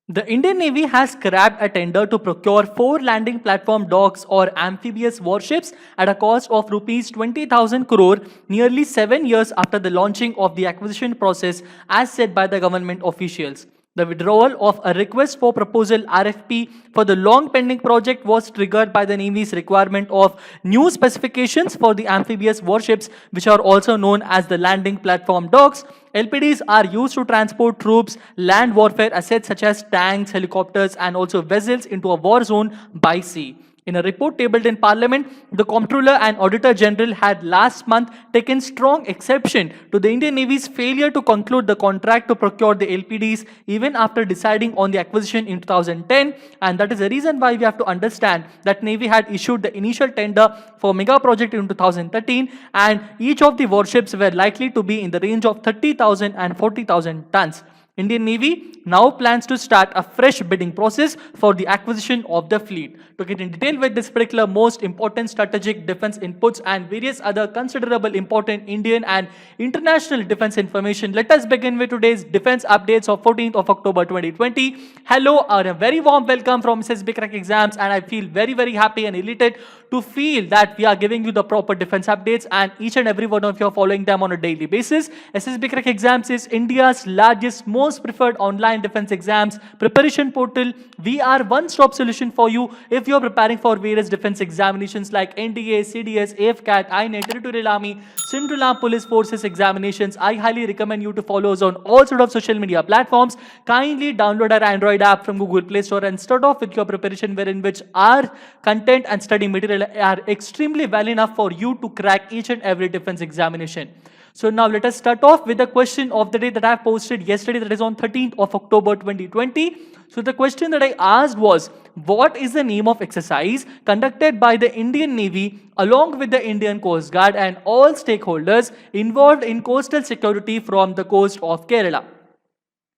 The Indian Navy has scrapped a tender to procure 4 landing platform docks or amphibious warships at a cost of rupees 20,000 crore, nearly 7 years after the launching of the acquisition process, as said by the government officials. The withdrawal of a request for proposal RFP for the long pending project was triggered by the Navy's requirement of new specifications for the amphibious warships, which are also known as the landing platform docks. LPDs are used to transport troops, land warfare assets such as tanks, helicopters, and also vessels into a war zone by sea. In a report tabled in Parliament, the Comptroller and Auditor General had last month taken strong exception to the Indian Navy's failure to conclude the contract to procure the LPDs even after deciding on the acquisition in 2010. And that is the reason why we have to understand that Navy had issued the initial tender for mega project in 2013, and each of the warships were likely to be in the range of 30,000 and 40,000 tons. Indian Navy now plans to start a fresh bidding process for the acquisition of the fleet. To get in detail with this particular most important strategic defense inputs and various other considerable important Indian and international defense information, let us begin with today's defense updates of 14th of October 2020. Hello and a very warm welcome from SSB Crack Exams, and I feel very happy and elated to feel that we are giving you the proper defense updates and each and every one of you are following them on a daily basis. SSB Crack Exams is India's largest, most preferred online defense exams preparation portal. We are one-stop solution for you if you are preparing for various defense examinations like NDA, CDS, AFCAT, INET, Territorial Army, Central Armed Police Forces examinations. I highly recommend you to follow us on all sort of social media platforms. Kindly download our Android app from Google Play Store and start off with your preparation, wherein which our content and study material are extremely well enough for you to crack each and every defense examination. So now let us start off with the question of the day that I posted yesterday, that is on 13th of October 2020. So the question that I asked was, what is the name of exercise conducted by the Indian Navy along with the Indian Coast Guard and all stakeholders involved in coastal security from the coast of Kerala?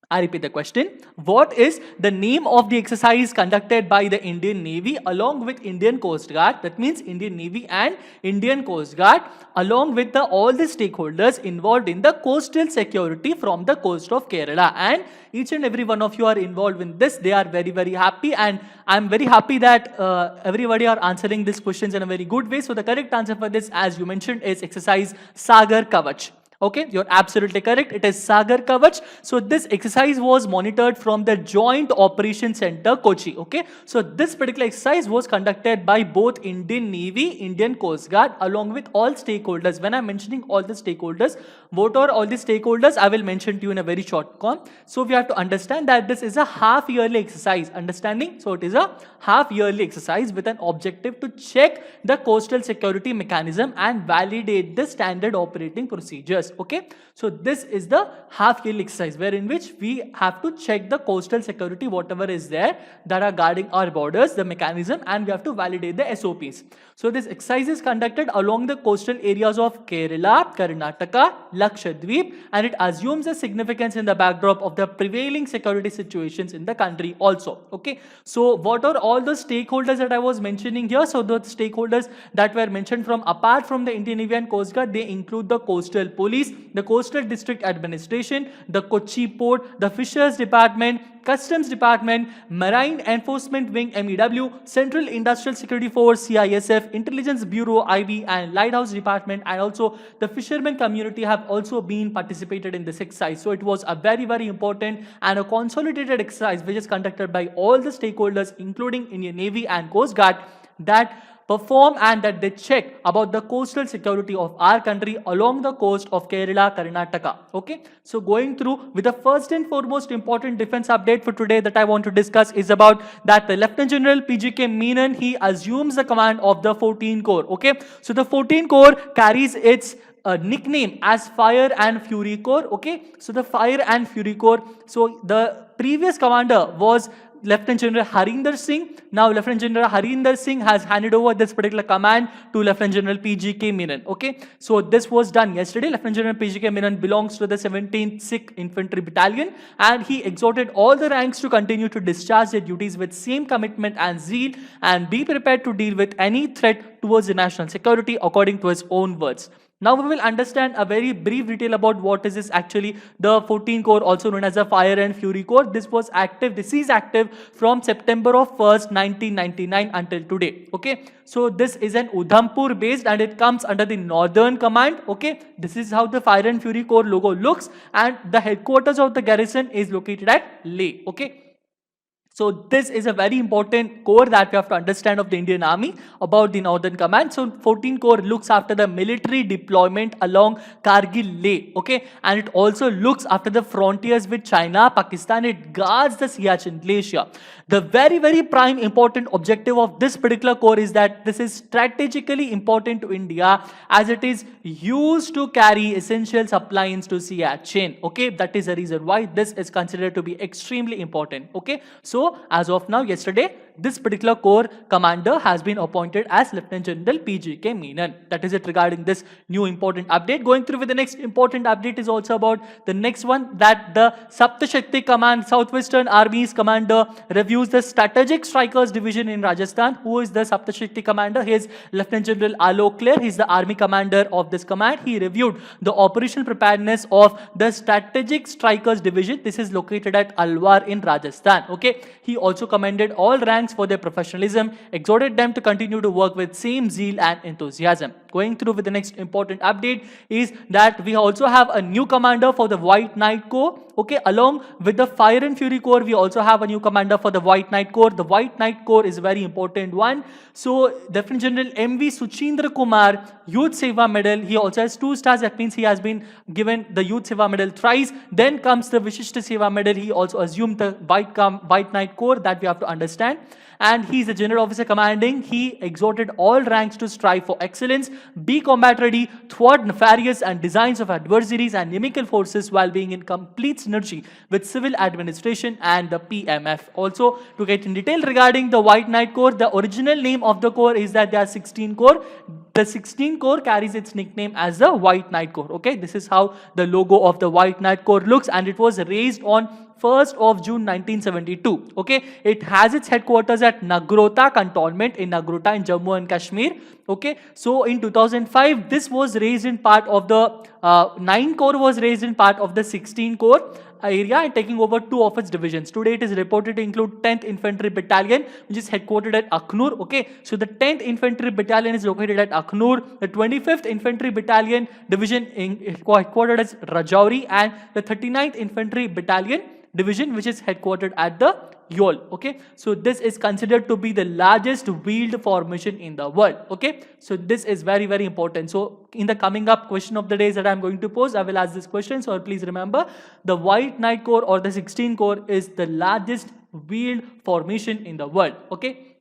I repeat the question. What is the name of the exercise conducted by the Indian Navy along with Indian Coast Guard? That means Indian Navy and Indian Coast Guard along with all the stakeholders involved in the coastal security from the coast of Kerala. And each and every one of you are involved in this. They are very happy, and I'm very happy that everybody are answering these questions in a very good way. So the correct answer for this, as you mentioned, is exercise Sagar Kavach. Okay, you're absolutely correct. It is Sagar Kavach. So this exercise was monitored from the Joint Operations Center, Kochi. Okay, so this particular exercise was conducted by both Indian Navy, Indian Coast Guard, along with all stakeholders. When I'm mentioning all the stakeholders, what are all the stakeholders? I will mention to you in a very short form. So we have to understand that this is a half-yearly exercise. Understanding? So it is a half-yearly exercise with an objective to check the coastal security mechanism and validate the standard operating procedures. Okay, so this is the half-yearly exercise wherein which we have to check the coastal security, whatever is there that are guarding our borders, the mechanism, and we have to validate the SOPs. So this exercise is conducted along the coastal areas of Kerala, Karnataka, Lakshadweep, and it assumes a significance in the backdrop of the prevailing security situations in the country also. Okay, so what are all the stakeholders that I was mentioning here? So the stakeholders that were mentioned from apart from the Indian Navy and Coast Guard, they include the coastal police, the coastal district administration, the Kochi port, the Fisheries Department, Customs Department, Marine Enforcement Wing MEW, Central Industrial Security Force CISF, Intelligence Bureau IB, and Lighthouse Department, and also the fishermen community have also been participated in this exercise. So it was a very important and a consolidated exercise which is conducted by all the stakeholders including Indian Navy and Coast Guard that perform and that they check about the coastal security of our country along the coast of Kerala, Karnataka. Okay, so going through with the first and foremost important defense update for today that I want to discuss is about that the Lieutenant General PGK Menon, he assumes the command of the 14 Corps. Okay, so the 14 Corps carries its nickname as Fire and Fury Corps. Okay, so the Fire and Fury Corps. So the previous commander was Lieutenant General Harinder Singh. Now Lieutenant General Harinder Singh has handed over this particular command to Lieutenant General PGK Menon. Okay, so this was done yesterday. Lieutenant General PGK Menon belongs to the 17th Sikh Infantry Battalion, and he exhorted all the ranks to continue to discharge their duties with same commitment and zeal and be prepared to deal with any threat towards the national security according to his own words. Now we will understand a very brief detail about what is this actually the 14 core, also known as the Fire and Fury core. This was active, this is active from September of 1st 1999 until today. Okay, so this is an Udhampur based and it comes under the Northern Command. Okay, this is how the Fire and Fury core logo looks, and the headquarters of the garrison is located at Leh. Okay. So this is a very important core that we have to understand of the Indian Army about the Northern Command. So 14 Corps looks after the military deployment along Kargil Leh, okay, and it also looks after the frontiers with China, Pakistan. It guards the Siachen Glacier. The very prime important objective of this particular core is that this is strategically important to India as it is used to carry essential supplies to Siachen. Okay, that is the reason why this is considered to be extremely important. Okay, so as of now, yesterday, this particular core commander has been appointed as Lieutenant General PGK Menon. That is it regarding this new important update. Going through with the next important update is also about the next one, that the Saptashakti Command, Southwestern Army's commander, reviews the Strategic Strikers Division in Rajasthan. Who is the Saptashakti commander? He is Lieutenant General Alok Clare. He is the army commander of this command. He reviewed the operational preparedness of the Strategic Strikers Division. This is located at Alwar in Rajasthan. Okay. He also commended all ranks for their professionalism, exhorted them to continue to work with same zeal and enthusiasm. Going through with the next important update is that we also have a new commander for the White Knight Corps. Okay, along with the Fire and Fury Corps, we also have a new commander for the White Knight Corps. The White Knight Corps is a very important one. So, Lieutenant General M.V. Suchindra Kumar, Youth Seva Medal. He also has 2 stars. That means he has been given the Youth Seva Medal thrice. Then comes the Vishishta Seva Medal. He also assumed the White Knight Corps, that we have to understand. And he is the General Officer commanding. He exhorted all ranks to strive for excellence, be combat ready, thwart nefarious and designs of adversaries and inimical forces while being in complete synergy with civil administration and the PMF. Also, to get in detail regarding the White Knight Corps, the original name of the corps is that there are 16 corps. The 16 Corps carries its nickname as the White Knight Corps. Okay, this is how the logo of the White Knight Corps looks, and it was raised on 1st of June 1972. Okay, it has its headquarters at Nagrota Cantonment in Nagrota in Jammu and Kashmir. Okay, so in 2005, this was raised in part of the 9 Corps was raised in part of the 16 Corps area and taking over 2 of its divisions. Today it is reported to include 10th Infantry Battalion, which is headquartered at Akhnur. Okay, so the 10th Infantry Battalion is located at Akhnur, the 25th Infantry Battalion division headquartered at Rajouri, and the 39th Infantry Battalion division, which is headquartered at the Yol. Okay, so this is considered to be the largest wheeled formation in the world. Okay, so this is very important. So in the coming up question of the days that I am going to pose, I will ask this question. So please remember, the White Knight Corps or the 16 Corps is the largest wheeled formation in the world. Okay,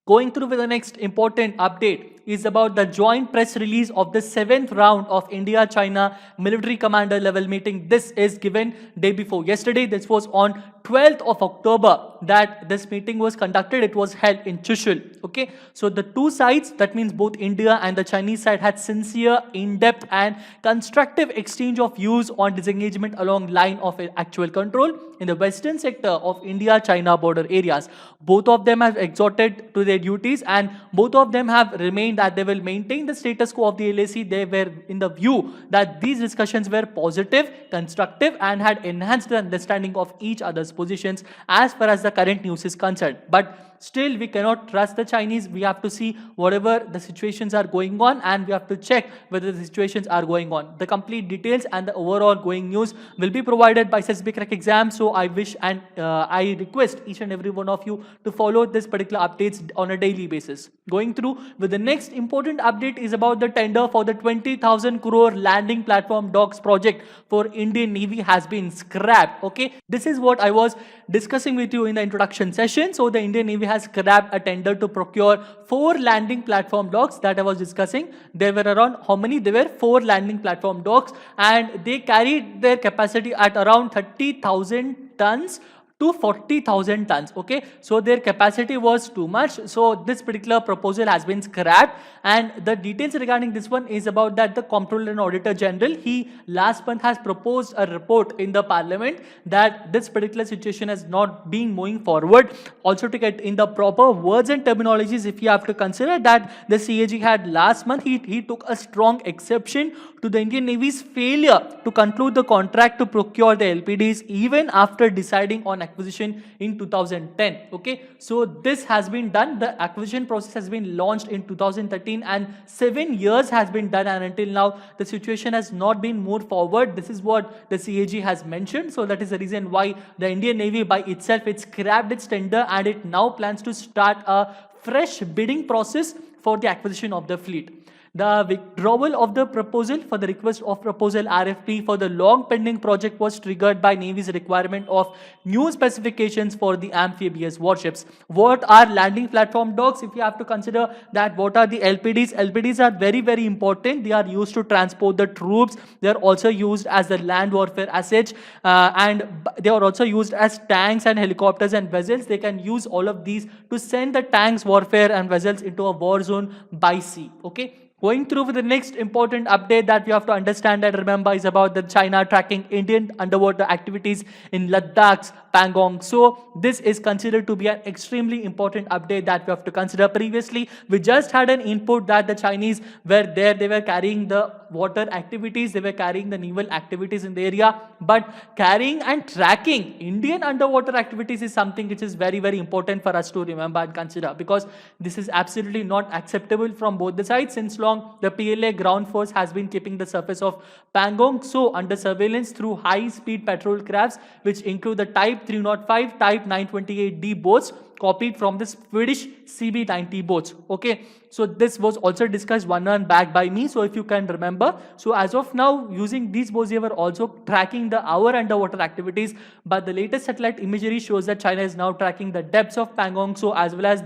going through with the next important update is about the joint press release of the 7th round of India-China military commander level meeting. This is given day before yesterday. This was on 12th of October that this meeting was conducted. It was held in Chushul. Okay, so the 2 sides, that means both India and the Chinese side, had sincere, in-depth and constructive exchange of views on disengagement along line of actual control in the western sector of India-China border areas. Both of them have exhorted to their duties, and both of them have remained that they will maintain the status quo of the LAC. They were in the view that these discussions were positive, constructive and had enhanced the understanding of each other's positions as far as the current news is concerned. But still, we cannot trust the Chinese. We have to see whatever the situations are going on, and we have to check whether the situations are going on. The complete details and the overall going news will be provided by SSB Crack Exam. So I wish and I request each and every one of you to follow this particular updates on a daily basis. Going through with the next important update is about the tender for the 20,000 crore landing platform docks project for Indian Navy has been scrapped. Okay, this is what I was discussing with you in the introduction session. So the Indian Navy has scrapped a tender to procure 4 landing platform docks that I was discussing. There were around, how many? There were 4 landing platform docks, and they carried their capacity at around 30,000 tons to 40,000 tons. Okay, so their capacity was too much, so this particular proposal has been scrapped. And the details regarding this one is about that the Comptroller and Auditor General, he last month has proposed a report in the parliament that this particular situation has not been moving forward. Also, to get in the proper words and terminologies, if you have to consider that the CAG had last month, he took a strong exception to the Indian Navy's failure to conclude the contract to procure the LPDs even after deciding on acquisition in 2010. Okay, so this has been done. The acquisition process has been launched in 2013 and 7 years has been done, and until now the situation has not been moved forward. This is what the CAG has mentioned. So that is the reason why the Indian Navy by itself, it scrapped its tender and it now plans to start a fresh bidding process for the acquisition of the fleet. The withdrawal of the proposal for the request of proposal RFP for the long pending project was triggered by Navy's requirement of new specifications for the amphibious warships. What are landing platform docks? If you have to consider that, what are the LPDs? LPDs are very, very important. They are used to transport the troops. They are also used as the land warfare assets, and they are also used as tanks and helicopters and vessels. They can use all of these to send the tanks, warfare and vessels into a war zone by sea. Okay. Going through with the next important update that we have to understand and remember is about the China tracking Indian underwater activities in Ladakh's Pangong. So this is considered to be an extremely important update that we have to consider. Previously, we just had an input that the Chinese were there, they were carrying the water activities, they were carrying the naval activities in the area, but carrying and tracking Indian underwater activities is something which is very, very important for us to remember and consider, because this is absolutely not acceptable from both the sides. Since long, the PLA ground force has been keeping the surface of Pangong so under surveillance through high-speed patrol crafts, which include the Type 305, Type 928D boats copied from the Swedish CB90 boats. Okay, so this was also discussed 1 month back by me, so if you can remember. So as of now, using these boats, they were also tracking our underwater activities, but the latest satellite imagery shows that China is now tracking the depths of Pangong, so as well as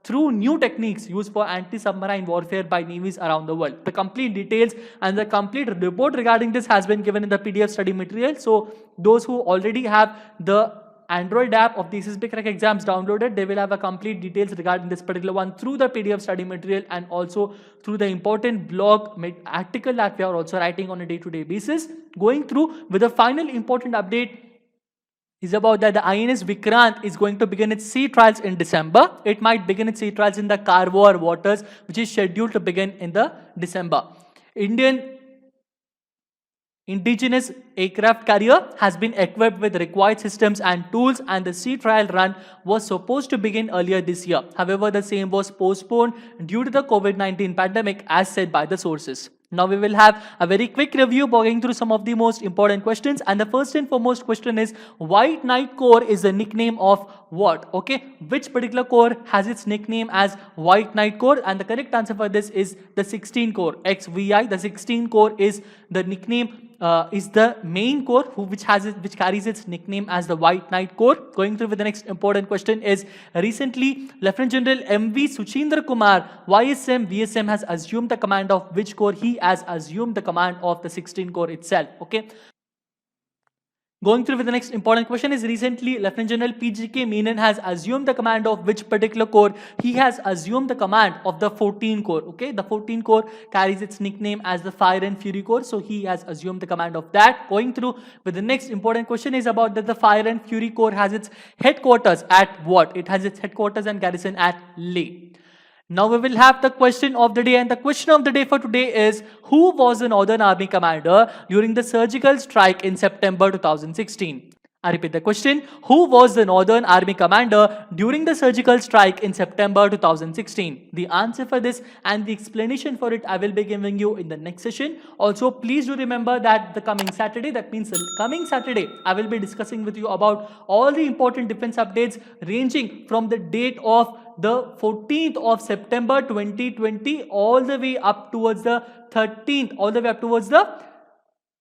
through new techniques used for anti-submarine warfare by navies around the world. The complete details and the complete report regarding this has been given in the PDF study material. So those who already have the Android app of the SSB Crack exams downloaded, they will have a complete details regarding this particular one through the PDF study material and also through the important blog article that we are also writing on a day-to-day basis. Going through with the final important update is about that the INS Vikrant is going to begin its sea trials in December. It might begin its sea trials in the Karwar waters, which is scheduled to begin in the December. Indian indigenous aircraft carrier has been equipped with required systems and tools, and the sea trial run was supposed to begin earlier this year. However, the same was postponed due to the COVID-19 pandemic, as said by the sources. Now we will have a very quick review going through some of the most important questions, and the first and foremost question is, White Knight Corps is the nickname of what? Okay, which particular corps has its nickname as White Knight Corps? And the correct answer for this is the 16 Corps, XVI. The 16 Corps is the nickname, is the main corps which carries its nickname as the White Knight Corps. Going through with the next important question is, recently Lieutenant General M.V. Suchindra Kumar, YSM VSM, has assumed the command of which corps? He has assumed the command of the 16 Corps itself. Okay. Going through with the next important question is, recently Lieutenant General P.G.K. Menon has assumed the command of which particular corps? He has assumed the command of the 14 Corps. Okay, the 14 Corps carries its nickname as the Fire and Fury Corps, so he has assumed the command of that. Going through with the next important question is about that the Fire and Fury Corps has its headquarters at what? It has its headquarters and garrison at Leh. Now we will have the question of the day, and the question of the day for today is, who was the Northern Army commander during the surgical strike in September 2016? I repeat the question, who was the Northern Army commander during the surgical strike in September 2016? The answer for this and the explanation for it I will be giving you in the next session. Also, please do remember that the coming Saturday, that means the coming Saturday, I will be discussing with you about all the important defense updates ranging from the date of the 14th of September 2020 all the way up towards the 13th, all the way up towards the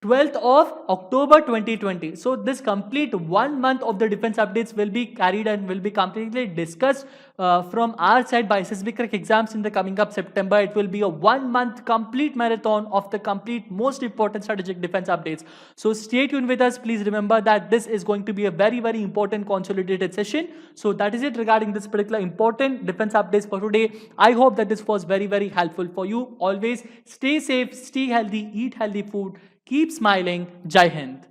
12th of October 2020. So this complete 1 month of the defense updates will be carried and will be completely discussed from our side by SSB Crack exams in the coming up September. It will be a 1 month complete marathon of the complete most important strategic defense updates. So stay tuned with us. Please remember that this is going to be a very, very important consolidated session. So that is it regarding this particular important defense updates for today. I hope that this was very, very helpful for you. Always stay safe, stay healthy, eat healthy food. Keep smiling. Jai Hind.